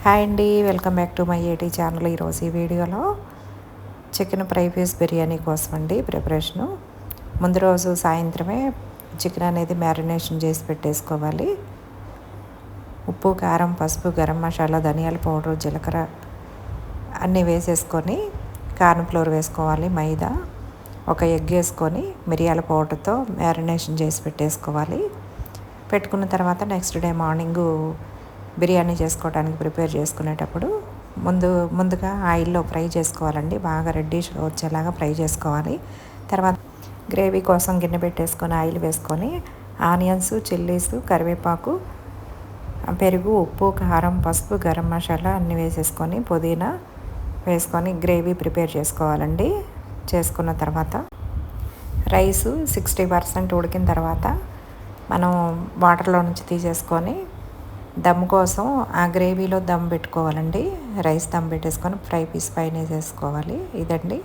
Hi అండి, welcome back to my ఏటీ channel. ఈరోజు ఈ వీడియోలో చికెన్ ఫ్రై పీస్ బిర్యానీ కోసం అండి ప్రిపరేషను. ముందు రోజు సాయంత్రమే చికెన్ అనేది మ్యారినేషన్ చేసి పెట్టేసుకోవాలి. ఉప్పు, కారం, పసుపు, గరం మసాలా, ధనియాల పౌడర్, జీలకర్ర అన్నీ వేసేసుకొని కార్న్ ఫ్లోర్ వేసుకోవాలి, మైదా, ఒక ఎగ్ వేసుకొని మిరియాల పౌడర్తో మ్యారినేషన్ చేసి పెట్టేసుకోవాలి. పెట్టుకున్న తర్వాత నెక్స్ట్ డే మార్నింగు బిర్యానీ చేసుకోవడానికి ప్రిపేర్ చేసుకునేటప్పుడు ముందుగా ఆయిల్లో ఫ్రై చేసుకోవాలండి. బాగా రెడ్డిష్గా వచ్చేలాగా ఫ్రై చేసుకోవాలి. తర్వాత గ్రేవీ కోసం గిన్నె పెట్టేసుకొని ఆయిల్ వేసుకొని ఆనియన్స్, చిల్లీస్, కరివేపాకు, పెరుగు, ఉప్పు, కారం, పసుపు, గరం మసాలా అన్నీ వేసేసుకొని పుదీనా వేసుకొని గ్రేవీ ప్రిపేర్ చేసుకోవాలండి. చేసుకున్న తర్వాత రైసు 60% ఉడికిన తర్వాత మనం వాటర్లో నుంచి తీసేసుకొని దమ్ కోసం ఆ గ్రేవీలో దమ్ పెట్టుకోవాలండి. రైస్ దమ్ పెట్టేసుకొని ఫ్రై పీస్ పైన వేసేసుకోవాలి. ఇదండి.